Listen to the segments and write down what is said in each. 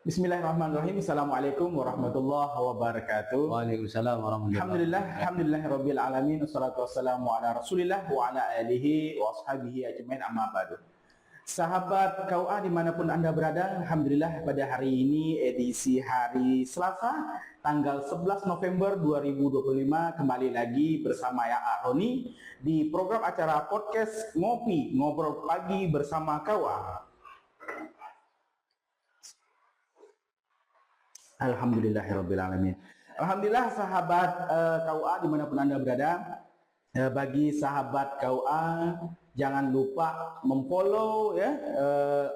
Bismillahirrahmanirrahim. Assalamualaikum warahmatullahi wabarakatuh. Waalaikumsalam warahmatullahi Alhamdulillah, alhamdulillahirabbil alamin. Wassalatu wassalamu ala Rasulillah wa ala alihi wa ashabihi ajmain, amma ba'du. Sahabat KUA dimanapun Anda berada, alhamdulillah pada hari ini edisi hari Selasa tanggal 11 November 2025 kembali lagi bersama ya Roni di program acara podcast Ngopi Ngobrol Pagi bersama KUA. Alhamdulillahirrabbilalamin. Alhamdulillah sahabat KUA dimanapun Anda berada. Bagi sahabat KUA jangan lupa memfollow ya,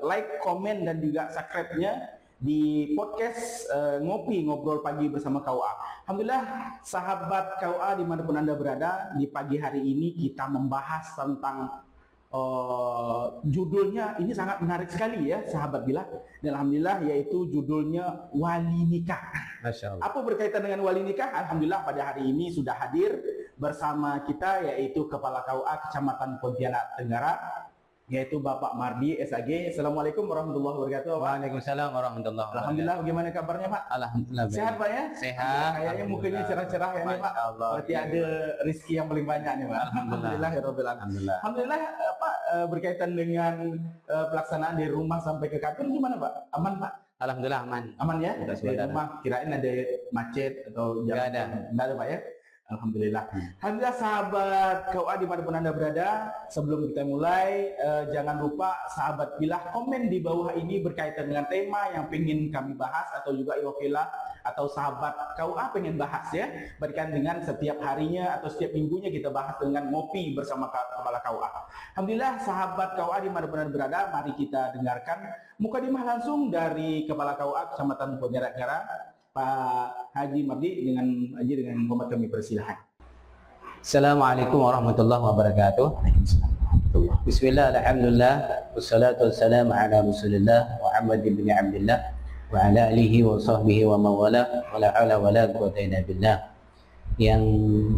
like, komen dan juga subscribe-nya di podcast Ngopi Ngobrol Pagi bersama KUA. Alhamdulillah sahabat KUA dimanapun Anda berada, di pagi hari ini kita membahas tentang judulnya ini sangat menarik sekali ya sahabat bila, dan alhamdulillah yaitu judulnya wali nikah. Masya Allah. Apa berkaitan dengan wali nikah? Alhamdulillah pada hari ini sudah hadir bersama kita yaitu Kepala KUA Kecamatan Pontianak Tenggara, yaitu Bapak Mardi SAG. Assalamualaikum warahmatullahi wabarakatuh. Waalaikumsalam warahmatullahi wabarakatuh. Alhamdulillah, bagaimana kabarnya Pak? Alhamdulillah baik. Sehat Pak ya? Sehat. Kayaknya mukanya cerah-cerah ya nih Pak. Berarti ada rezeki yang paling banyak nih Pak. Alhamdulillah ya Rabbil alamin. Alhamdulillah Pak, berkaitan dengan pelaksanaan di rumah sampai ke kantor gimana Pak? Aman Pak? Alhamdulillah aman. Aman ya? Sudah Di rumah kirain ada macet atau Nggak ada. Nggak ada Pak ya? Alhamdulillah. Alhamdulillah sahabat KUA dimanapun Anda berada, sebelum kita mulai jangan lupa sahabat bilah komen di bawah ini berkaitan dengan tema yang pengen kami bahas atau juga iwakilah atau sahabat KUA pengen bahas ya, berkaitan dengan setiap harinya atau setiap minggunya kita bahas dengan ngopi bersama Kepala KUA. Alhamdulillah sahabat KUA dimanapun Anda berada, mari kita dengarkan mukadimah langsung dari Kepala KUA Kecamatan Pontianak Tenggara, Pak Haji Mardi, dengan hormat kami persilahkan. Assalamualaikum warahmatullahi wabarakatuh. Bismillah, alhamdulillah, wassalatu wassalamu ala Rasulillah Muhammad bin Abdullah wa ala alihi wa sahbihi wa mawala wa la hawla wa la quwwata illa billah. Yang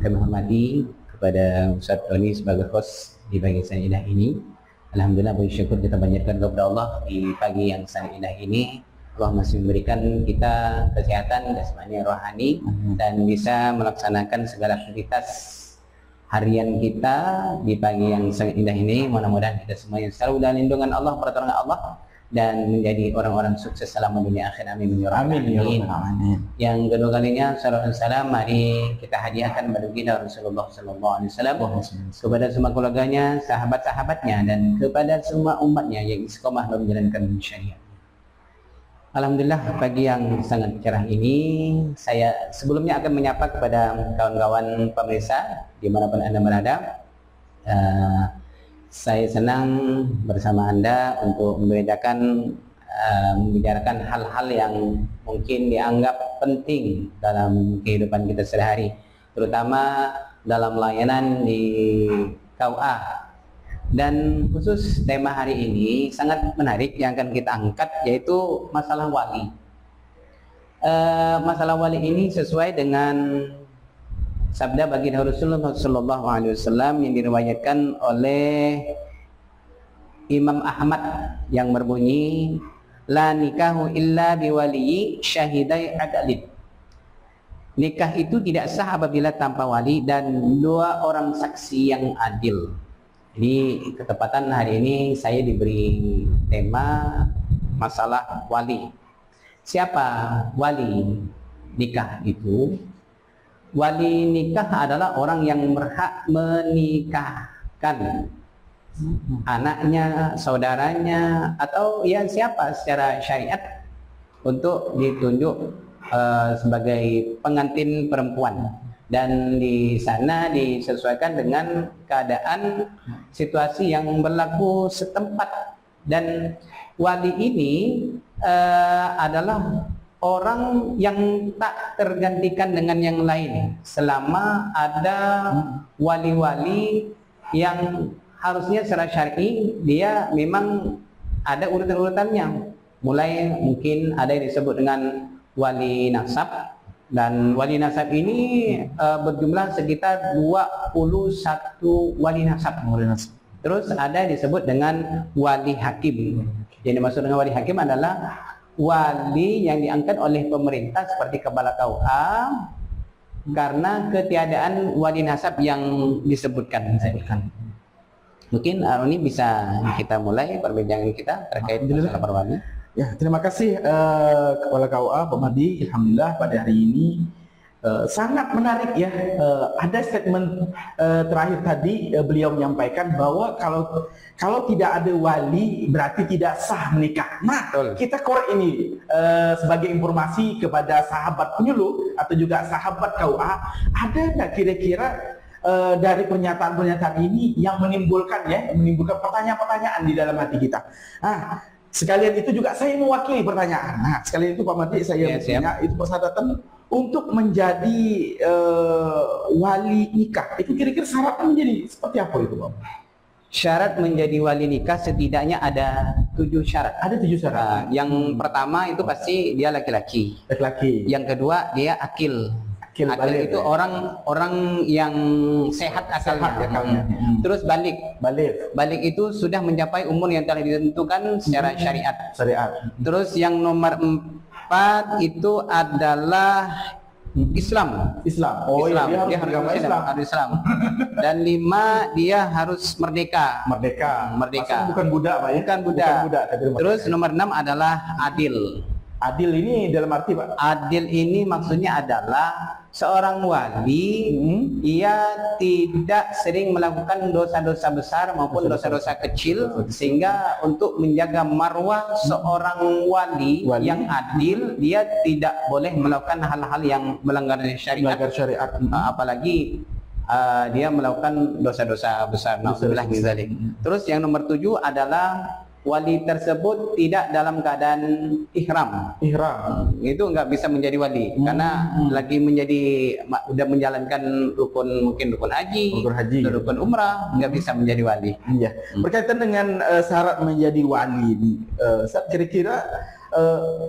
kami hormati kepada Ustaz Roni sebagai host di pagi yang indah ini. Alhamdulillah, bersyukur kita panjatkan kepada Allah di pagi yang sangat indah ini. Allah masih memberikan kita kesehatan jasmani rohani dan bisa melaksanakan segala aktivitas harian kita di pagi yang sangat indah ini. Mudah-mudahan kita semuanya selalu dalam lindungan Allah, pertolongan Allah, dan menjadi orang-orang sukses selama dunia akhir. Amin ya rabbal alamin. Yang kedua kalinya salawat dan salam mari kita hadiahkan baginda Rasulullah sallallahu alaihi wasallam kepada semua keluarganya, sahabat-sahabatnya, dan kepada semua umatnya yang istiqomah dalam menjalankan syariat. Alhamdulillah pagi yang sangat cerah ini, saya sebelumnya akan menyapa kepada kawan-kawan pemirsa dimanapun Anda berada. Saya senang bersama Anda untuk membicarakan hal-hal yang mungkin dianggap penting dalam kehidupan kita sehari-hari, terutama dalam layanan di KUA. Dan khusus tema hari ini sangat menarik yang akan kita angkat, yaitu masalah wali. Masalah wali ini sesuai dengan sabda baginda Rasulullah Sallallahu Alaihi Wasallam yang diriwayatkan oleh Imam Ahmad yang berbunyi, la nikahu illa biwaliyi syahidai adalid. Nikah itu tidak sah apabila tanpa wali dan dua orang saksi yang adil. Jadi ketepatan hari ini saya diberi tema masalah wali. Siapa wali nikah itu? Wali nikah adalah orang yang berhak menikahkan anaknya, saudaranya, atau ya siapa secara syariat untuk ditunjuk sebagai pengantin perempuan. Dan di sana disesuaikan dengan keadaan situasi yang berlaku setempat. Dan wali ini adalah orang yang tak tergantikan dengan yang lain selama ada wali-wali yang harusnya secara syar'i dia memang ada urutan-urutannya. Mulai mungkin ada yang disebut dengan wali nasab. Dan wali nasab ini berjumlah sekitar 21 wali nasab. Terus ada yang disebut dengan wali hakim. Yang dimaksud dengan wali hakim adalah wali yang diangkat oleh pemerintah seperti kepala KUA karena ketiadaan wali nasab yang disebutkan. Mungkin ini bisa kita mulai perbincangan kita terkait masalah para wali. Ya, terima kasih Kepala KUA Pak Mardi. Alhamdulillah pada hari ini sangat menarik ya. Ada statement terakhir tadi beliau menyampaikan bahwa kalau tidak ada wali berarti tidak sah menikah. Nah, kita korek ini sebagai informasi kepada sahabat penyuluh atau juga sahabat KUA, ada nggak kira-kira dari pernyataan-pernyataan ini yang menimbulkan pertanyaan-pertanyaan di dalam hati kita. Nah, sekalian itu juga saya mewakili pertanyaan. Nah, sekalian itu Pak Mardi saya punya itu persyaratan untuk menjadi wali nikah. Itu kira-kira syaratnya menjadi seperti apa itu, Pak? Syarat menjadi wali nikah setidaknya ada 7 syarat. Ada 7 syarat. Yang pertama itu pasti dia laki-laki. Laki-laki. Yang kedua dia akil. Akil itu orang yang sehat akalnya. Terus balik itu sudah mencapai umur yang telah ditentukan secara syariat. Terus yang nomor 4 itu adalah Islam. Oh Islam. Iya, dia harus Islam. Dan 5 dia harus merdeka. Maksudnya bukan budak, Pak ya? Bukan budak. Terus nomor 6 adalah adil. Adil ini dalam arti, Pak? Adil ini maksudnya adalah seorang wali ia tidak sering melakukan dosa-dosa besar maupun dosa-dosa kecil, sehingga untuk menjaga marwah seorang wali yang adil, dia tidak boleh melakukan hal-hal yang melanggar syariat. Apalagi dia melakukan dosa-dosa besar. Nauzubillah min dzalik. Terus yang nomor 7 adalah wali tersebut tidak dalam keadaan ihram. Itu nggak bisa menjadi wali karena lagi udah menjalankan mungkin rukun haji, rukun umrah, nggak bisa menjadi wali. Iya. Berkaitan dengan syarat menjadi wali ini, kira-kira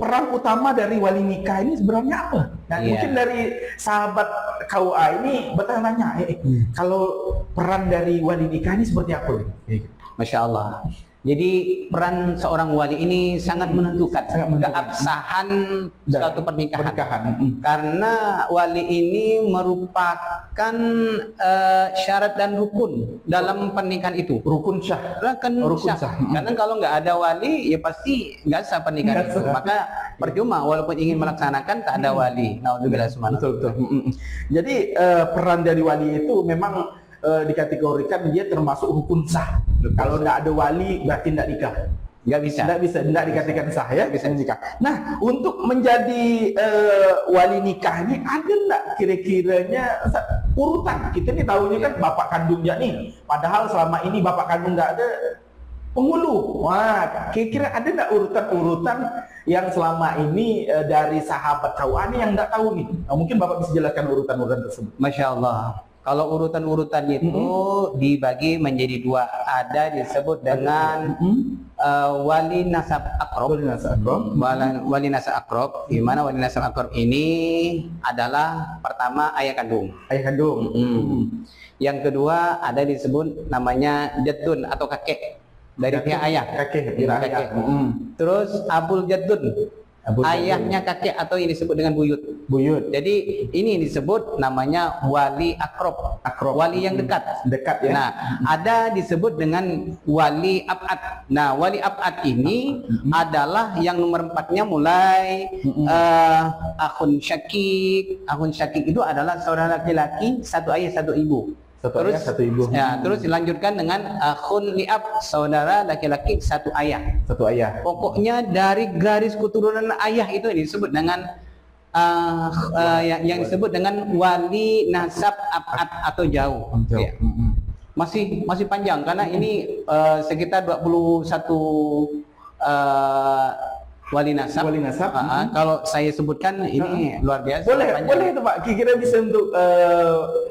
peran utama dari wali nikah ini sebenarnya apa? Nah, mungkin dari sahabat KUA ini bertanya, kalau peran dari wali nikah ini seperti apa? Masya Allah. Jadi peran seorang wali ini sangat menentukan keabsahan suatu pernikahan. Karena wali ini merupakan syarat dan rukun dalam pernikahan itu. Rukun syah. Karena kalau nggak ada wali, ya pasti nggak sah pernikahan itu. Maka percuma walaupun ingin melaksanakan tak ada wali. Nauzubillah subhanallah. Betul. Jadi peran dari wali itu memang dikategorikan dia termasuk hukum sah. Kalau tidak ada wali berarti tidak nikah. Tidak dikatakan sah ya, bisa nikah. Nah, untuk menjadi wali nikah ini ada enggak kira-kiranya urutan? Kita nih tahunya kan bapak kandungnya nih. Padahal selama ini bapak kandung nggak ada penghulu. Wah, kira-kira ada enggak urutan-urutan yang selama ini dari sahabat KUA ini yang enggak tahu nih? Nah, mungkin Bapak bisa jelaskan urutan-urutan tersebut. Masya Allah. Kalau urutan-urutan itu dibagi menjadi 2. Ada disebut dengan wali nasab akrob. Wali nasab akrob. Di mana wali nasab akrob ini adalah pertama ayah kandung. Yang kedua ada disebut namanya jaddun atau kakek dari pihak ayah. Kakek. Terus abul jaddun. Ayahnya kakek atau ini disebut dengan buyut. Jadi ini disebut namanya wali akrob. Wali yang dekat ya. Nah, ada disebut dengan wali abad. Nah, wali abad ini adalah yang nomor 4-nya mulai akhun syakik. Akhun syakik itu adalah saudara laki-laki satu ayah satu ibu. Satu ibu. Ya, terus dilanjutkan dengan akhun liab, saudara laki-laki satu ayah. Pokoknya dari garis keturunan ayah itu disebut dengan yang disebut dengan wali nasab abad atau jauh. Ya. Masih panjang karena ini sekitar 21 wali nasab. Kalau saya sebutkan ini luar biasa. Boleh itu Pak. Kira-kira bisa untuk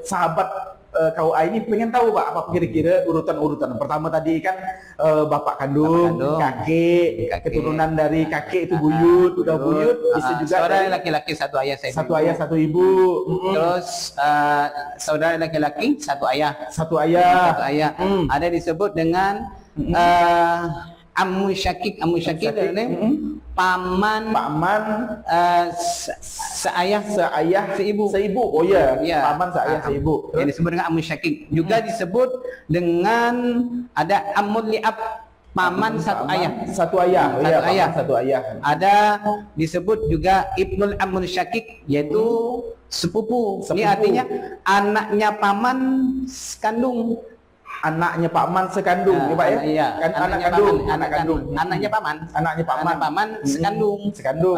sahabat KUA ini pengen tahu Pak apa kira-kira urutan-urutan. Pertama tadi kan bapak kandung, kakek, keturunan dari kakek itu buyut, bisa juga saudara laki-laki satu ayah satu ibu. Terus saudara laki-laki satu ayah. Ada disebut Ada disebut dengan Ammu Syakik adalah paman seayah seibu. Oh ya, paman seayah seibu. Yang disebut dengan Ammu Syakik. Juga disebut dengan ada Ammul Li'ab, paman satu ayah. Satu ayah. Ada disebut juga Ibnul Ammul Syakik, yaitu sepupu. Ini artinya anaknya paman kandung. Anaknya paman sekandung, ya Pak ya? Iya. Kan anak kandung. Anaknya paman. Anaknya paman sekandung.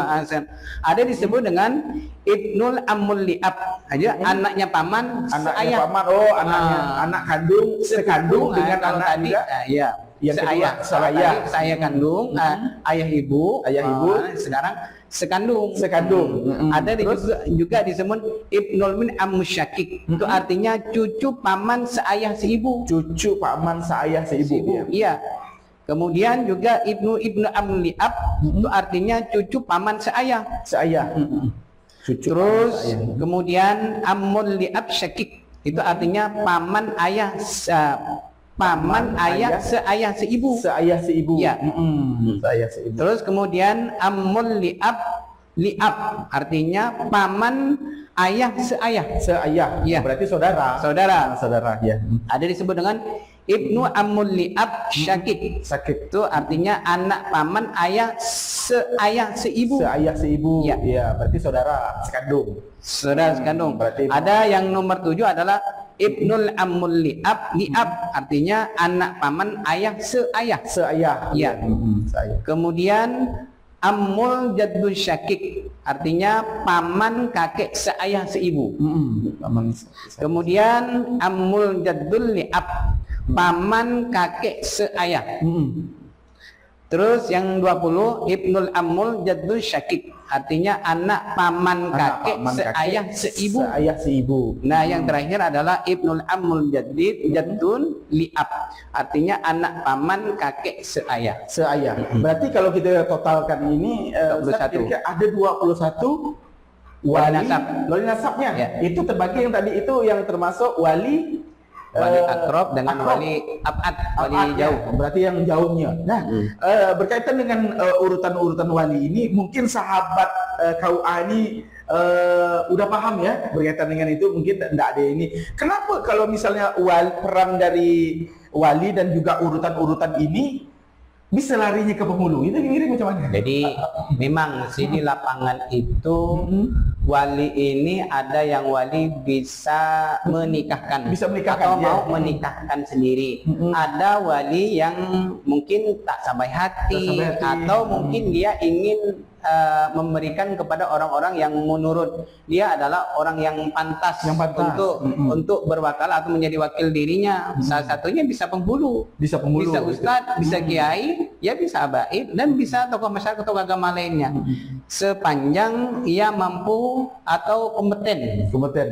Ada disebut dengan Ibnul Ammul Li'ab. Aja anaknya paman seayah. Anak kandung sekandung dengan anak tadi. juga. Iya. Seayah kandung, ayah ibu. Sekarang sekandung. Ada juga disebut Ibnul min Ammu Syakik. Itu artinya cucu paman seayah seibu. Cucu paman seayah seibu. Iya. Kemudian juga Ibnu Ammul Li'ab, itu artinya cucu paman seayah. Terus kemudian Ammul Li'ab Syakik, itu artinya paman ayah seayah seibu. Ya. Terus kemudian Ammul Li'ab artinya paman ayah seayah. Ya. Berarti saudara ya. Ada disebut dengan Ibnu Ammul Li'ab Syakik. Itu artinya anak paman ayah seayah seibu. Ya, berarti saudara sekandung. Berarti ada yang nomor 7 adalah Ibnul Ammul Li'ab artinya anak paman ayah seayah. Ya. Kemudian Ammul Jaddul Syakik artinya paman kakek seayah seibu. Kemudian Ammul Jaddul Li'ab, paman kakek seayah. Terus yang 20 Ibnul Ammul Jaddul Syakik artinya anak paman kakek seayah seibu. Nah, yang terakhir adalah Ibnul Ammul Jaddul Li'ab artinya anak paman kakek seayah. Berarti kalau kita totalkan ini ada 21 wali nasabnya. Ya. Itu terbagi yang tadi itu yang termasuk wali akrob dengan wali abad, wali jauh. Berarti yang jauhnya. Nah, berkaitan dengan urutan-urutan wali ini, mungkin sahabat KUA ini udah paham ya berkaitan dengan itu. Mungkin tidak ada ini. Kenapa kalau misalnya peran dari wali dan juga urutan-urutan ini bisa larinya ke penghulu? Itu kira-kira macam mana? Jadi memang di lapangan itu wali ini ada yang wali bisa menikahkan, atau mau menikahkan sendiri. Ada wali yang mungkin tak sampai hati, atau mungkin dia ingin memberikan kepada orang-orang yang menurut dia adalah orang yang pantas, untuk berwakal atau menjadi wakil dirinya. Salah satunya bisa penghulu, bisa ustadz, bisa kiai, ya bisa habaib, dan bisa tokoh masyarakat atau agama lainnya, sepanjang ia mampu atau kompeten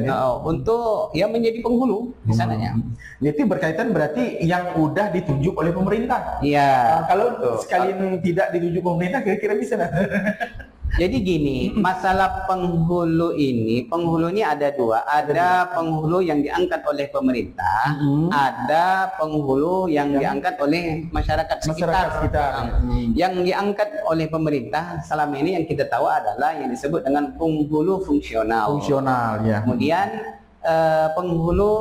ya, untuk ya menjadi penghulu di sananya. Jadi berkaitan berarti yang udah ditunjuk oleh pemerintah. Iya. Kalau sekalian tidak ditunjuk pemerintah, kira-kira bisa nggak? Jadi gini, masalah penghulu ini ada dua. Ada penghulu yang diangkat oleh pemerintah, ada penghulu yang diangkat oleh masyarakat sekitar. Yang diangkat oleh pemerintah selama ini yang kita tahu adalah yang disebut dengan penghulu fungsional. Ya. Kemudian penghulu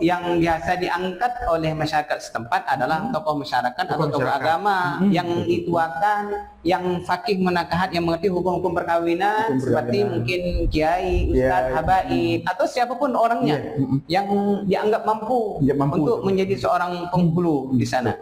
yang biasa diangkat oleh masyarakat setempat adalah tokoh masyarakat atau tokoh agama yang dituakan, yang fakih menakahat, yang mengerti hukum-hukum perkawinan, seperti mungkin kiai, ustadz, habaib, atau siapapun orangnya yang dianggap mampu untuk menjadi seorang penghulu di sana.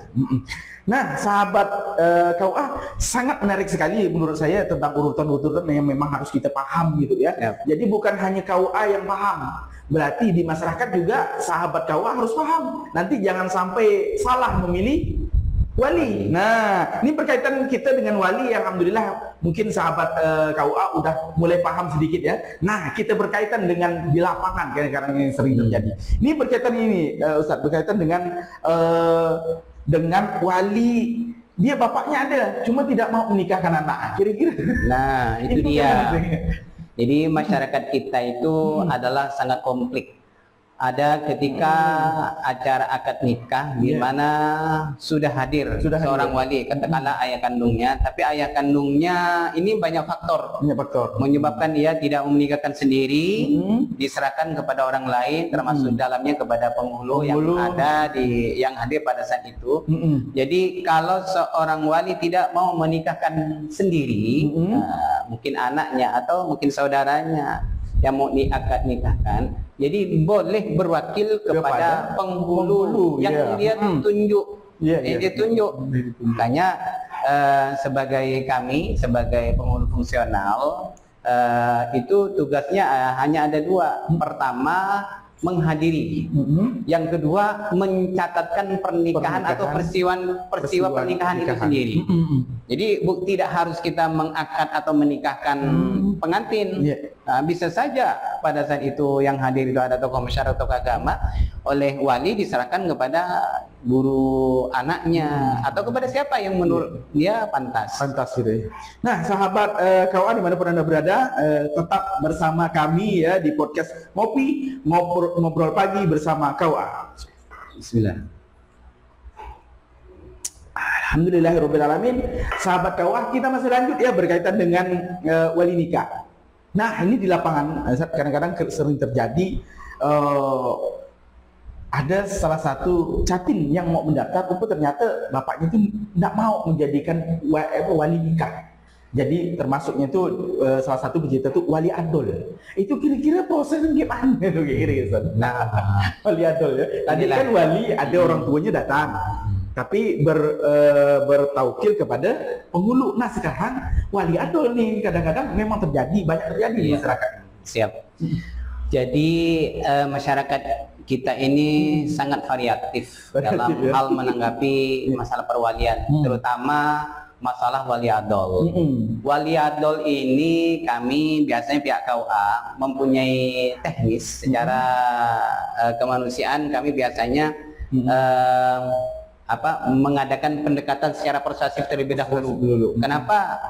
Nah, sahabat KUA, sangat menarik sekali menurut saya tentang urutan-urutan yang memang harus kita paham gitu ya. Jadi bukan hanya KUA yang paham, berarti di masyarakat juga sahabat KUA harus paham. Nanti jangan sampai salah memilih wali. Nah, ini berkaitan kita dengan wali yang alhamdulillah mungkin sahabat KUA udah mulai paham sedikit ya. Nah, kita berkaitan dengan di lapangan kadang-kadang yang sering terjadi. Ini berkaitan ini Ustadz, berkaitan dengan wali, dia bapaknya ada, cuma tidak mau menikahkan anak, kira-kira. Nah, itu dia. Jadi masyarakat kita itu adalah sangat kompleks. ada ketika acara akad nikah di mana sudah hadir seorang wali, katakanlah ayah kandungnya, tapi ayah kandungnya ini banyak faktor menyebabkan dia tidak menikahkan sendiri, diserahkan kepada orang lain, termasuk dalamnya kepada penghulu yang ada yang hadir pada saat itu. Jadi kalau seorang wali tidak mau menikahkan sendiri, mungkin anaknya atau mungkin saudaranya yang mau diakad nikahkan, jadi boleh berwakil kepada penghulu yang dia tunjuk. Dia tunjuk. Makanya sebagai kami, sebagai penghulu fungsional, itu tugasnya hanya ada dua. Pertama, menghadiri. Yang kedua, mencatatkan pernikahan atau peristiwa pernikahan itu sendiri. Jadi tidak harus kita mengakad atau menikahkan pengantin. Bisa saja pada saat itu yang hadir itu ada tokoh masyarakat, tokoh agama, oleh wali diserahkan kepada guru anaknya atau kepada siapa yang menurut dia pantas. Gitu ya. Nah, sahabat KUA dimanapun Anda berada, tetap bersama kami ya di podcast Ngobrol Pagi bersama KUA. Bismillah. Alhamdulillahirrabbilalamin. Sahabat KUA, kita masih lanjut ya berkaitan dengan wali nikah. Nah, ini di lapangan kadang-kadang sering terjadi ada salah satu catin yang mau mendaftar, ternyata bapaknya itu tidak mau menjadikan wali nikah. Jadi termasuknya itu salah satu pecinta itu wali adol. Itu kira-kira prosesnya gimana tuh kira-kira? Nah, wali adol ya. Tadi kan wali ada orang tuanya datang, tapi bertaukil kepada penghulu. Nah, sekarang wali adol nih kadang-kadang memang banyak terjadi di masyarakat. Siap. Jadi masyarakat kita ini sangat variatif dalam hal menanggapi masalah perwalian, terutama masalah wali adol. Wali adol ini kami biasanya pihak KUA mempunyai teknis secara kemanusiaan. Kami biasanya mengadakan pendekatan secara persuasif terlebih dahulu. Kenapa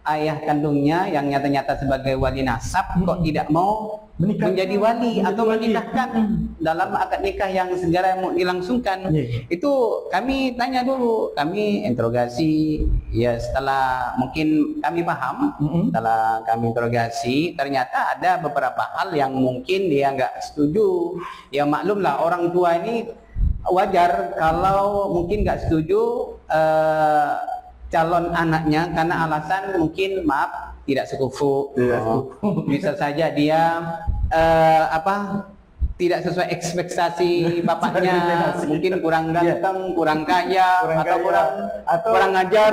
ayah kandungnya yang nyata-nyata sebagai wali nasab kok tidak mau menjadi wali atau menikahkan dalam akad nikah yang segera mau dilangsungkan? Itu kami tanya dulu, kami interogasi. Ya, setelah mungkin kami paham, setelah kami interogasi, ternyata ada beberapa hal yang mungkin dia nggak setuju. Ya maklumlah, orang tua ini wajar kalau mungkin nggak setuju calon anaknya karena alasan mungkin tidak sekufu. Bisa saja dia tidak sesuai ekspektasi bapaknya, mungkin kurang ganteng, kurang kaya, atau kurang ngajar.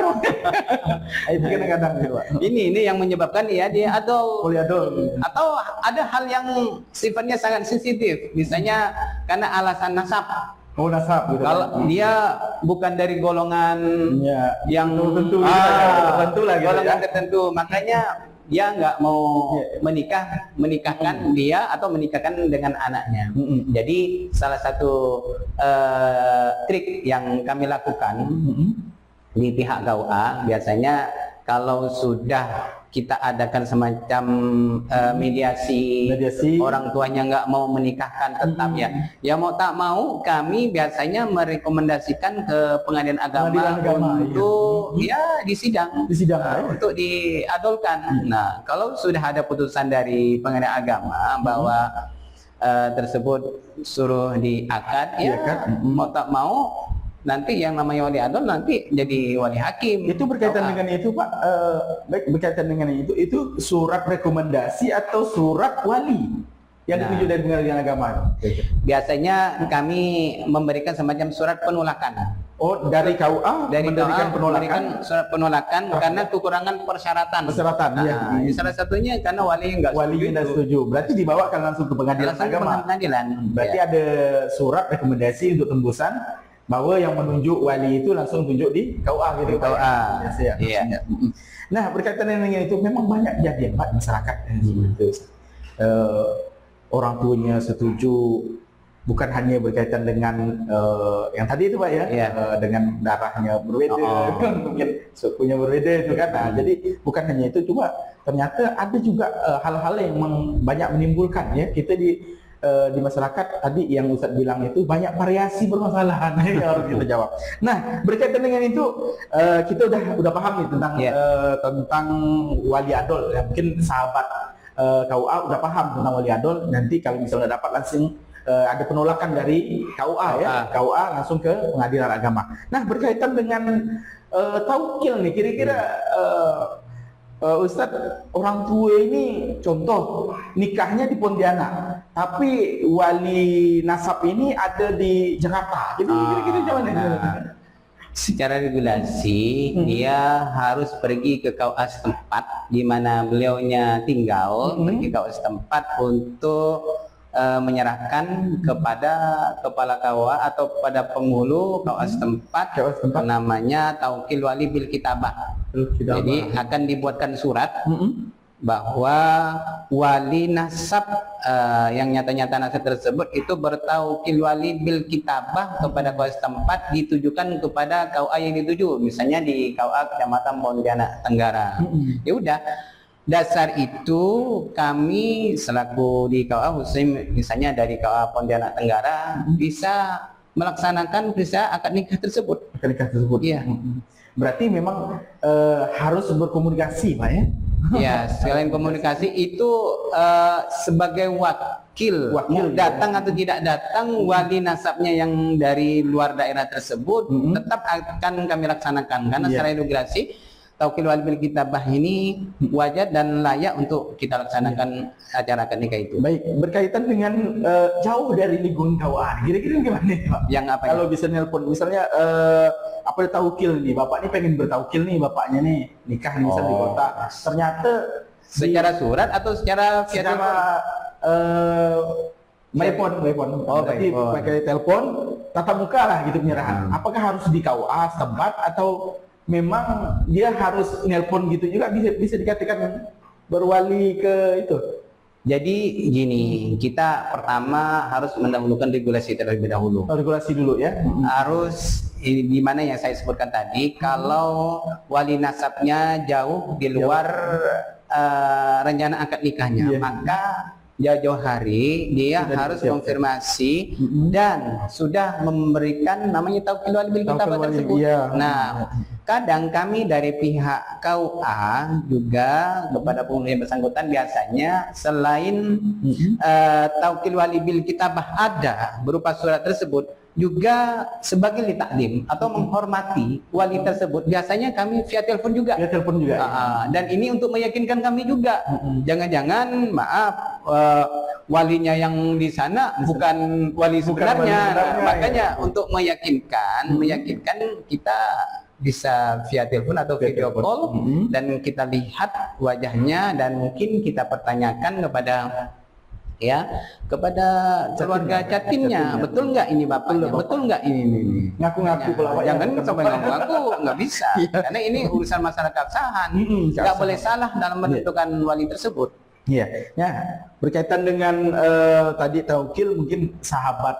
Itu kadang-kadang gitu. Ini yang menyebabkan dia adol. Atau ada hal yang sifatnya sangat sensitif, misalnya karena alasan nasab. Nasab gitu. Kalau dia bukan dari golongan yang tertentu, golongan tertentu, makanya dia nggak mau menikahkan dia atau menikahkan dengan anaknya. Jadi salah satu trik yang kami lakukan di pihak KUA, biasanya kalau sudah kita adakan semacam mediasi, orang tuanya nggak mau menikahkan tetap ya mau tak mau kami biasanya merekomendasikan ke pengadilan agama untuk disidang untuk diadolkan. Nah, kalau sudah ada putusan dari pengadilan agama bahwa tersebut suruh diakad, mau tak mau nanti yang namanya wali adol nanti jadi wali hakim. Itu berkaitan dengan itu, Pak. Berkaitan dengan itu surat rekomendasi atau surat wali yang ditunjuk dari pengadilan agama. Biasanya kami memberikan semacam surat penolakan. Dari KUA memberikan surat penolakan karena kekurangan persyaratan. Salah satunya karena wali nggak setuju. Berarti dibawa langsung ke pengadilan agama. Berarti ada surat rekomendasi untuk tembusan bahwa yang menunjuk wali itu langsung tunjuk di KUA gitu. Nah, berkaitan dengan itu memang banyak kejadian Pak masyarakat orang tuanya setuju, bukan hanya berkaitan dengan yang tadi itu Pak dengan darahnya berbeda, mungkin sukunya berbeda itu kan. Nah, jadi bukan hanya itu, cuma ternyata ada juga hal-hal yang banyak menimbulkan kita di di masyarakat tadi yang Ustadz bilang itu banyak variasi permasalahan yang harus kita jawab. Nah, berkaitan dengan itu kita udah paham nih tentang wali adol ya. Mungkin sahabat KUA udah paham tentang wali adol. Nanti kalau misalnya dapat langsung ada penolakan dari KUA ya, KUA langsung ke pengadilan agama. Nah, berkaitan dengan taukil nih, kira-kira Ustadz, orang tua ini contoh nikahnya di Pontianak, tapi wali nasab ini ada di Jakarta. Jadi kira-kira gimana? Secara regulasi dia harus pergi ke KUA setempat di mana beliaunya tinggal, pergi ke KUA setempat untuk menyerahkan kepada kepala KUA atau pada penghulu KUA setempat, namanya taukil wali bil kitabah. Jadi akan dibuatkan surat bahwa wali nasab yang nyata-nyata nasab tersebut itu bertaukil wali bil kitabah kepada KUA setempat, ditujukan kepada KUA yang dituju, misalnya di KUA Kecamatan Pontianak Tenggara. Ya udah, dasar itu kami selaku di KUA Muslim, misalnya dari KUA Pontianak Tenggara, bisa melaksanakan akad nikah tersebut. Akad nikah tersebut. Iya. Berarti memang harus berkomunikasi, Pak ya? Ya, selain komunikasi itu sebagai wakil datang atau tidak datang wali nasabnya yang dari luar daerah tersebut tetap akan kami laksanakan karena secara regulasi taukil wali bil kitabah ini wajar dan layak untuk kita laksanakan acara akad nikah itu. Baik, berkaitan dengan jauh dari lingkungan KUA, kira-kira gimana Pak? Yang apa? Kalau bisa nelpon, misalnya apa taukil nih, bapak nih pengen bertaukil nih, bapaknya nih nikah nih misalnya di kota, ternyata secara surat atau secara via telepon? Telepon. Berarti pakai telepon, tatap muka lah gitu penyerahan. Apakah harus di KUA setempat atau memang dia harus nelpon gitu juga, bisa dikatakan berwali ke itu? Jadi gini, kita pertama harus mendahulukan regulasi terlebih dahulu. Regulasi dulu ya. Harus di mana yang saya sebutkan tadi, kalau wali nasabnya jauh di luar rencana akad nikahnya, maka jauh-jauh hari dia harus konfirmasi dan sudah memberikan namanya taukil wali bil kitabah tersebut. Nah, kadang kami dari pihak KUA juga kepada penghulu yang bersangkutan biasanya selain taukil wali bil kitabah ada berupa surat tersebut, juga sebagai litakdim atau menghormati wali tersebut, biasanya kami via telepon juga. Via telepon juga. Dan ini untuk meyakinkan kami juga. Jangan-jangan maaf walinya yang di sana bukan wali sebenarnya. Makanya untuk meyakinkan kita bisa via telepon atau video call dan kita lihat wajahnya dan mungkin kita pertanyakan kepada keluarga Jatimnya, betul nggak ini bapaknya, betul nggak ini ngaku-ngaku pelawak, jangan sampai ngaku-ngaku, nggak bisa karena ini urusan masalah keabsahan, nggak boleh salah dalam menentukan wali tersebut. Iya, ya berkaitan dengan tadi taukil, mungkin sahabat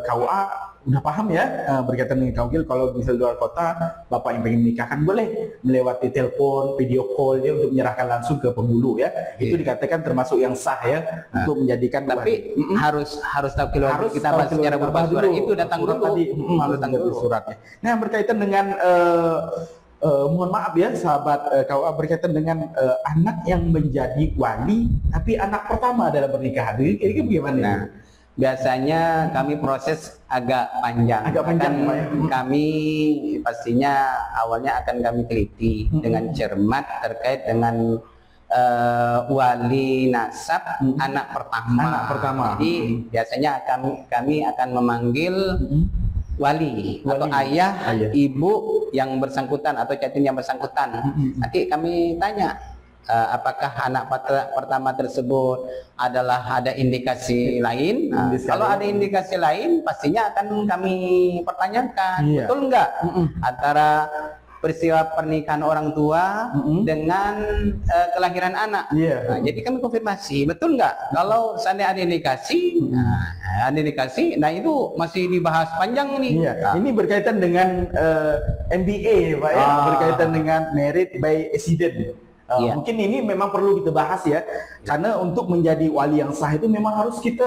KUA udah paham ya, berkaitan dengan taukil. Kalau bisa luar kota, bapak yang pengen menikahkan boleh melewati telepon, video call ya untuk menyerahkan langsung ke penghulu ya. Itu dikatakan termasuk yang sah ya untuk menjadikan. Tapi harus taukil wali kitabah secara berupa surat itu datang dulu. Harus datang dulu suratnya. Nah, berkaitan dengan mohon maaf ya sahabat KUA, berkaitan dengan anak yang menjadi wali tapi anak pertama dalam pernikahan, ini bagaimana? Nah, biasanya kami proses agak panjang. Kami pastinya awalnya akan kami teliti dengan cermat terkait dengan wali nasab anak pertama. Jadi biasanya kami akan memanggil wali atau ayah, ibu yang bersangkutan atau catin yang bersangkutan. Nanti kami tanya apakah anak pertama tersebut ada indikasi lain. Kalau ada indikasi lain pastinya akan kami pertanyakan, betul nggak antara peristiwa pernikahan orang tua dengan kelahiran anak. Nah, jadi kami konfirmasi, betul nggak? Kalau seandainya ada indikasi, nah itu masih dibahas panjang ini. Ini berkaitan dengan MBA, Pak ya, berkaitan dengan married by accident. Mungkin ini memang perlu kita bahas ya, karena untuk menjadi wali yang sah itu memang harus kita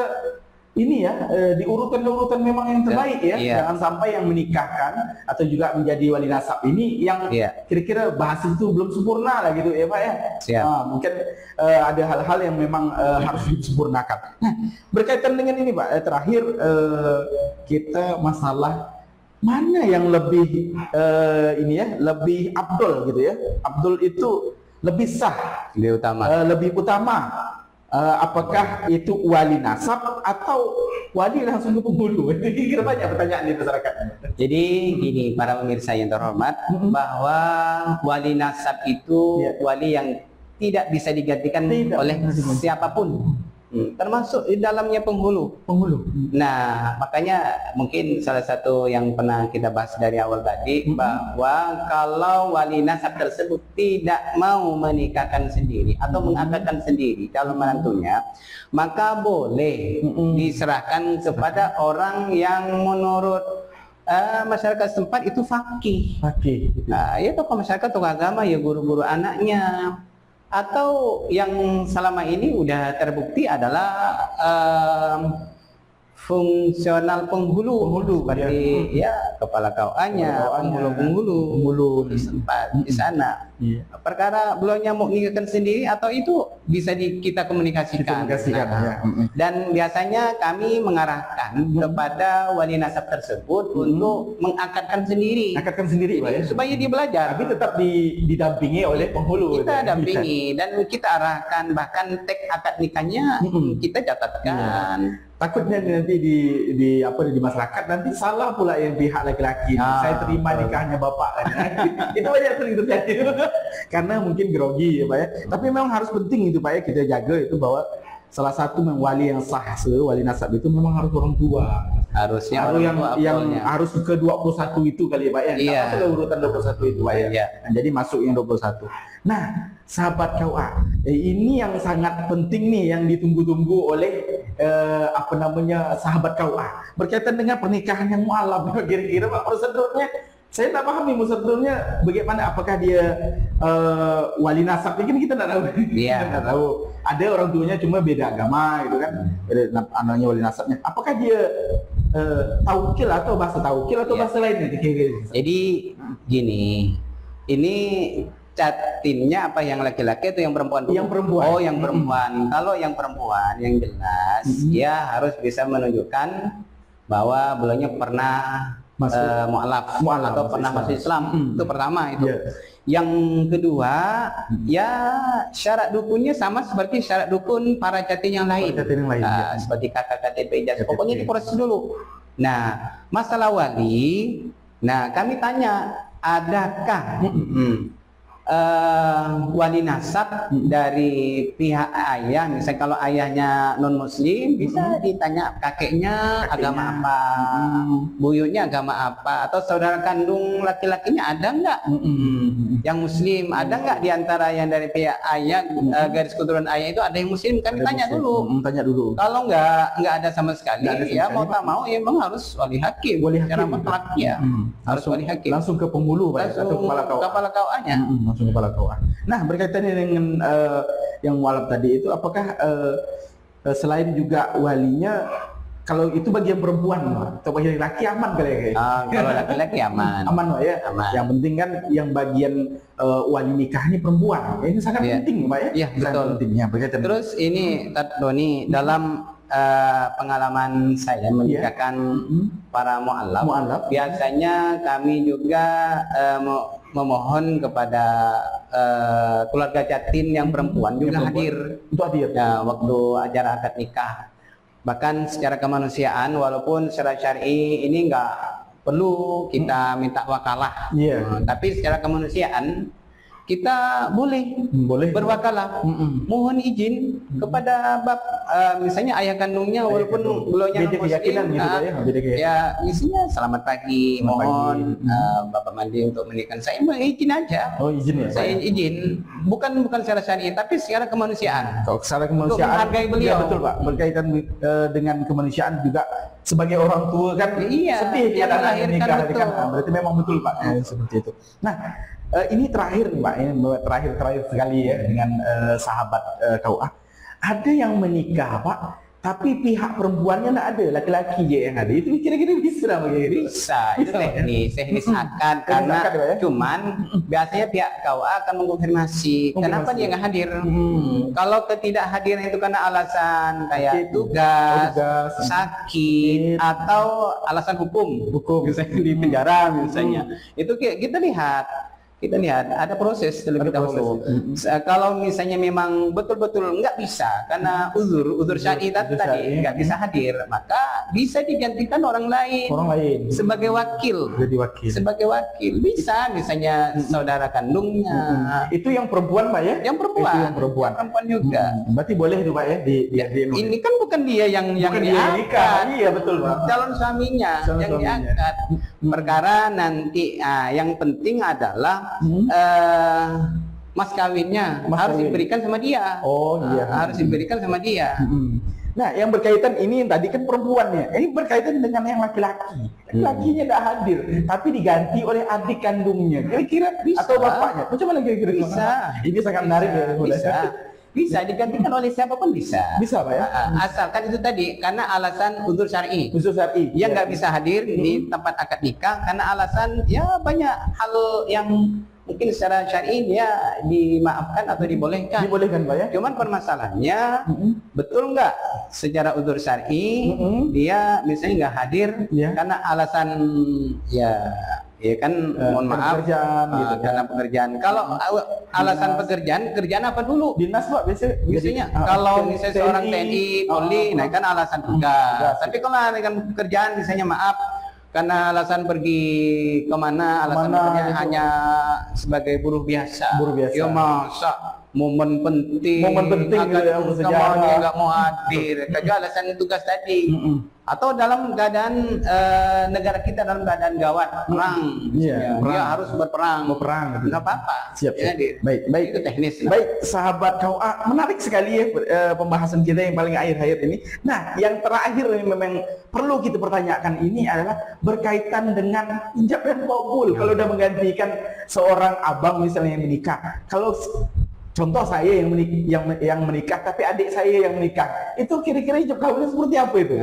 ini ya di urutan-urutan memang yang terbaik ya. Iya. Jangan sampai yang menikahkan atau juga menjadi wali nasab ini yang Iya. kira-kira bahasa itu belum sempurna lah gitu ya Pak ya. Siap. Mungkin ada hal-hal yang memang harus disempurnakan. Nah, berkaitan dengan ini Pak, terakhir kita masalah mana yang lebih ini ya, lebih abdul gitu ya. Abdul itu lebih sah, Lebih utama. lebih utama. Apakah itu wali nasab atau wali langsung ke penghulu? Kira banyak pertanyaan di masyarakat. Jadi gini para pemirsa yang terhormat, bahwa wali nasab itu Iya. wali yang tidak bisa digantikan Tidak oleh bisa digantikan. siapapun, termasuk di dalamnya penghulu. Penghulu. Nah, makanya mungkin salah satu yang pernah kita bahas dari awal tadi, bahwa kalau wali nasab tersebut tidak mau menikahkan sendiri atau mengangkatkan sendiri calon menantunya, maka boleh diserahkan kepada orang yang menurut masyarakat setempat itu faqih. Oke. Nah, ya tokoh masyarakat, tokoh agama, ya guru-guru anaknya, atau yang selama ini udah terbukti adalah fungsional penghulu, seperti ya kepala KUA-nya, penghulu di tempat di sana. Iya. Perkara belumnya mau nikahkan sendiri atau itu bisa kita komunikasikan. Ya. Dan biasanya kami mengarahkan kepada wali nasab tersebut untuk mengakadkan sendiri. Akadkan sendiri Pak ya. Supaya dia belajar. Tapi tetap didampingi oleh penghulu. Kita dampingi dan kita arahkan, bahkan teks akad nikahnya kita catatkan. Takutnya nanti di masyarakat nanti salah pula yang pihak laki-laki. Saya terima nikahnya bapak kan. Itu banyak sering terjadi. Karena mungkin grogi ya Pak ya. Tapi memang harus penting itu Pak ya, kita jaga itu bahwa salah satu wali yang sah, wali nasab itu memang harus orang tua. Harusnya Harus orang tua yang awalnya. harus ke 21 itu kali ya Pak ya. Iya. Masuk ke urutan 21 itu Pak ya. Iya. Nah, jadi masuk yang 21. Nah, sahabat KUA, ini yang sangat penting nih yang ditunggu-tunggu oleh sahabat KUA berkaitan dengan pernikahan yang mualaf. Kira-kira Pak prosedurnya saya tak pahami prosedurnya bagaimana, apakah dia wali nasab ini kita tidak tahu. Iya. Kita tidak tahu. Ada orang tuanya cuma beda agama gitu kan. Beda anaknya wali nasabnya. Apakah dia taukil atau bahasa taukil atau Iya. bahasa lain gitu. Jadi gini, ini catinnya apa yang laki-laki atau yang perempuan? Yang perempuan. Oh, yang perempuan. Kalau yang perempuan yang jelas, dia harus bisa menunjukkan bahwa belumnya pernah mu'alaf atau masuk pernah Islam. masuk Islam. Itu pertama itu. Iya. Yang kedua, ya syarat dukunnya sama seperti syarat dukun para catin yang lain. Para catin yang lain, ya. Seperti KK, KTP, ijazah. KTP. Pokoknya diproses dulu. Nah, masalah wali, nah kami tanya, adakah wali nasab dari pihak ayah? Misalnya kalau ayahnya non muslim, bisa ditanya kakeknya agama apa, buyutnya agama apa, atau saudara kandung laki-lakinya ada nggak yang muslim, ada nggak diantara yang dari pihak ayah, garis keturunan ayah itu ada yang muslim? Kami tanya dulu. Tanya dulu. Kalau nggak ada sama sekali, Nggak ada sama ya sekali, mau Pak. tak mau ya memang harus wali hakim. Wali Secara hakim. mutlak ya, harus wali hakim. Langsung ke penghulu Pak, Langsung atau kepala KUA. kepala KUA-nya. Langsung kepala KUA. Nah, berkaitan dengan yang mualaf tadi itu, apakah selain juga walinya, kalau itu bagian perempuan Pak, atau bagian laki aman kali ya? Kalau laki-laki aman. Aman Pak ya. Aman. Yang penting kan yang bagian wali nikah ini perempuan. Ini sangat Iya. penting Pak ya. Iya, Sangat betul. penting ya, berkaitan. Terus ini Tat Doni, dalam pengalaman saya menikahkan para mu'alaf, Mu'alaf. biasanya kami juga memohon kepada keluarga jatin yang perempuan juga Yang hadir Itu hadir. ya, waktu acara akad nikah. Bahkan secara kemanusiaan, walaupun secara syar'i ini nggak perlu kita minta wakalah, Iya. tapi secara kemanusiaan kita boleh Boleh. berwakalah, mohon izin kepada misalnya ayah kandungnya, walaupun belumnya beda keyakinan gitu Pak ya. Beda keyakinan. ya misalnya selamat pagi, Selamat mohon pagi. Bapak mandi untuk menikahkan saya, mau izin aja. Oh, izin ya. Pak? Saya izin, bukan secara syar'i, tapi secara kemanusiaan. Kalau secara kemanusiaan, menghargai beliau. ya, betul Pak. Berkaitan dengan kemanusiaan juga sebagai orang tua kan Iya, sedih yang lihat anaknya melahirkan, nikah betul. kan. Berarti memang betul Pak seperti itu. Nah, ini terakhir nih Pak, ini terakhir sekali ya dengan sahabat KUA. Ada yang menikah Pak tapi pihak perempuannya nggak ada, laki-laki aja yang ada. Itu kira-kira bisa nggak Pak Kiai? Bisa, itu teknis akad karena akad, Pak, ya? cuman biasanya pihak KUA akan mengkonfirmasi kenapa dia nggak hadir. Kalau ketidakhadiran itu karena alasan kayak tugas, sakit, atau alasan hukum, misalnya di penjara misalnya, itu kita lihat ada proses terlebih dahulu. Kalau misalnya memang betul-betul nggak bisa karena uzur syar'i tadi nggak bisa hadir, maka bisa digantikan orang lain sebagai wakil. Sebagai wakil bisa, misalnya saudara kandungnya. Itu yang perempuan Pak ya? Yang perempuan. Itu yang perempuan juga. Berarti boleh itu Pak ya di ini kan bukan dia yang nikah. Iya betul Pak. Calon suaminya yang diangkat. Perkara nanti yang penting adalah mas kawinnya harus diberikan sama dia. Oh iya. Harus diberikan sama dia. Nah, yang berkaitan ini tadi kan perempuannya. Ini berkaitan dengan yang laki-laki. Laki-lakinya tidak hadir, tapi diganti oleh adik kandungnya. Kira-kira atau bapaknya. Macam mana kira-kira? Bisa. Ini sangat menarik ya. Bisa digantikan oleh siapapun bisa. Bisa Pak ya? Asalkan itu tadi karena alasan uzur syar'i. Yang nggak bisa hadir di tempat akad nikah karena alasan ya banyak hal yang mungkin secara syar'i dia dimaafkan atau dibolehkan. Dibolehkan Pak ya? Cuman permasalahannya betul nggak secara uzur syar'i dia misalnya nggak hadir karena alasan ya kan mohon maaf karena pekerjaan. Kalau alasan kerjaan apa dulu? Dinas Pak biasanya kalau misalnya seorang TNI, Polri, nah kan alasan tugas. Tapi kalau dengan pekerjaan misalnya maaf karena alasan pergi kemana, alasan pekerjaan hanya sebagai buruh biasa. Ya masa momen penting dia nggak mau hadir karena alasan tugas tadi. Atau dalam keadaan negara kita dalam keadaan gawat perang, dia harus berperang, nggak apa-apa. Siap. Baik. Itu teknis. Baik, sahabat KUA, menarik sekali ya pembahasan kita yang paling akhir ini. Nah, yang terakhir yang memang perlu kita pertanyakan ini adalah berkaitan dengan ijab dan qabul. Kalau udah menggantikan seorang abang misalnya yang menikah, kalau contoh saya yang menikah, tapi adik saya yang menikah, itu kira-kira ijab kabulnya seperti apa itu?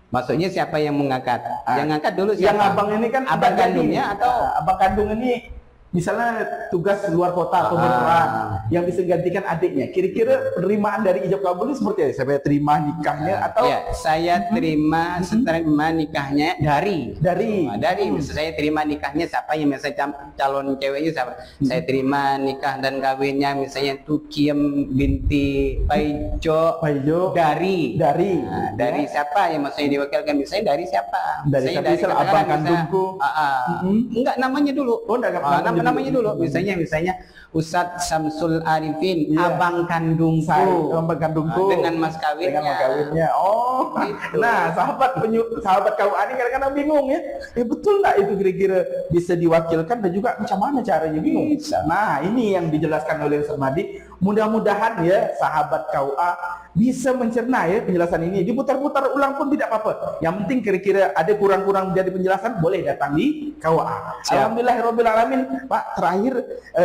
Maksudnya siapa yang mengangkat? Yang ngangkat dulu siapa? Yang abang ini kan abang kandungnya atau abang kandung ini misalnya tugas luar kota atau berperang yang bisa gantikan adiknya. Kira-kira penerimaan dari ijab kabul ini seperti apa? Saya terima nikahnya atau saya terima nikahnya dari misalnya saya terima nikahnya siapa yang misalnya calon ceweknya siapa, saya terima nikah dan kawinnya misalnya Tukiem binti Paijo dari siapa yang maksudnya diwakilkan, misalnya dari siapa, dari abang kandungku enggak namanya dulu, namanya dulu, misalnya Ustadz Samsul Arifin, abang kandungku, dengan mas kawinnya. Oh, gitu. Nah, sahabat KUA ini kadang-kadang bingung ya. Betul nggak itu kira-kira bisa diwakilkan dan juga macam mana caranya, bingung. Nah, ini yang dijelaskan oleh Sarmadi. Mudah-mudahan ya sahabat KUA bisa mencerna ya penjelasan ini. Diputar-putar ulang pun tidak apa-apa. Yang penting kira-kira ada kurang-kurang menjadi penjelasan, boleh datang di KUA. Alhamdulillahirabbil alamin. Pak, terakhir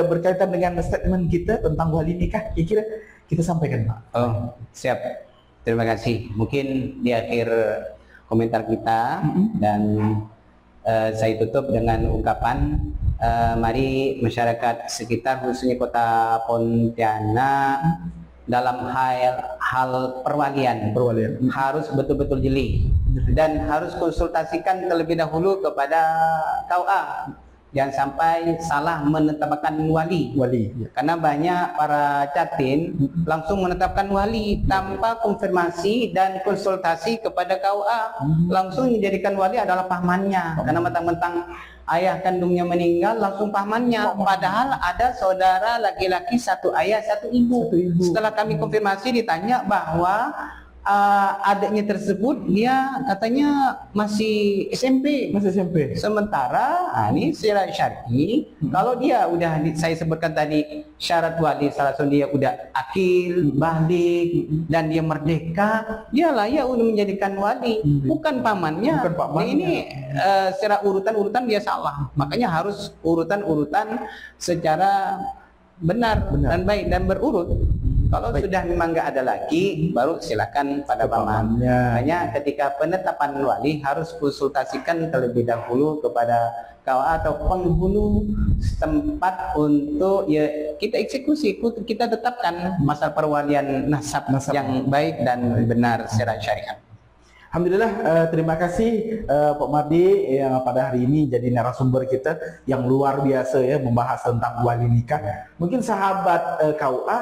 berkaitan dengan statement kita tentang wali nikah, kira-kira kita sampaikan Pak. Oh, siap. Terima kasih. Mungkin di akhir komentar kita dan saya tutup dengan ungkapan mari masyarakat sekitar khususnya kota Pontianak dalam hal perwalian harus betul-betul jeli dan harus konsultasikan terlebih dahulu kepada KUA. Jangan sampai salah menetapkan wali. Karena banyak para catin langsung menetapkan wali tanpa konfirmasi dan konsultasi kepada KUA. Langsung menjadikan wali adalah pamannya. Karena mentang-mentang ayah kandungnya meninggal langsung pamannya. Padahal ada saudara laki-laki satu ayah satu ibu. Setelah kami konfirmasi ditanya bahwa adiknya tersebut dia katanya masih SMP. Sementara ini secara syar'i kalau dia udah saya sebutkan tadi syarat wali salah satu dia udah akil, balik dan dia merdeka, dia layak untuk menjadikan wali, bukan pamannya. Ini secara urutan dia salah. Makanya harus urutan secara benar dan baik dan berurut. Kalau sudah memang nggak ada lagi, baru silakan pada pamannya. Hanya ketika penetapan wali harus konsultasikan terlebih dahulu kepada KUA atau penghulu setempat untuk ya kita eksekusi, kita tetapkan masa perwalian nasab yang baik dan benar secara syariat. Alhamdulillah, terima kasih Pak Mardi yang pada hari ini jadi narasumber kita yang luar biasa ya, membahas tentang wali nikah. Mungkin sahabat KUA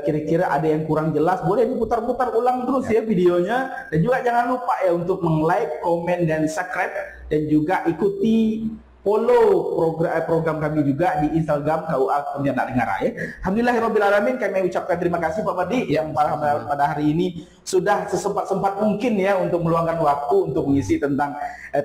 kira-kira ada yang kurang jelas, boleh diputar-putar ulang terus ya videonya, dan juga jangan lupa ya untuk like, komen dan subscribe, dan juga ikuti follow program kami juga di Instagram KUA Pontianak Lingga Raya. Alhamdulillahirabbil alamin, kami ucapkan terima kasih Pak Mardi yang pada hari ini sudah sesempat mungkin ya untuk meluangkan waktu untuk mengisi tentang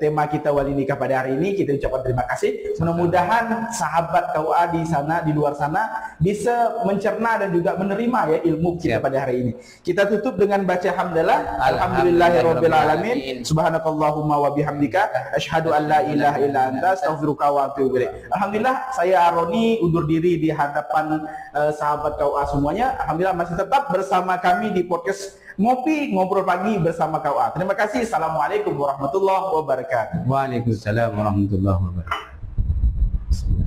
tema kita wali nikah pada hari ini. Kita ucapkan terima kasih. Mudah-mudahan sahabat KUA di sana, di luar sana bisa mencerna dan juga menerima ya ilmu kita pada hari ini. Kita tutup dengan baca hamdalah. Alhamdulillahirabbil alamin. Subhanakallahumma wa bihamdika asyhadu an la ilaha illa anta astaghfiruka wa atubu ilaik. Alhamdulillah, saya Aroni undur diri di hadapan sahabat KUA semuanya. Alhamdulillah masih tetap bersama kami di podcast Ngopi Ngobrol Pagi bersama KUA. Terima kasih. Assalamualaikum warahmatullahi wabarakatuh. Waalaikumsalam warahmatullahi wabarakatuh.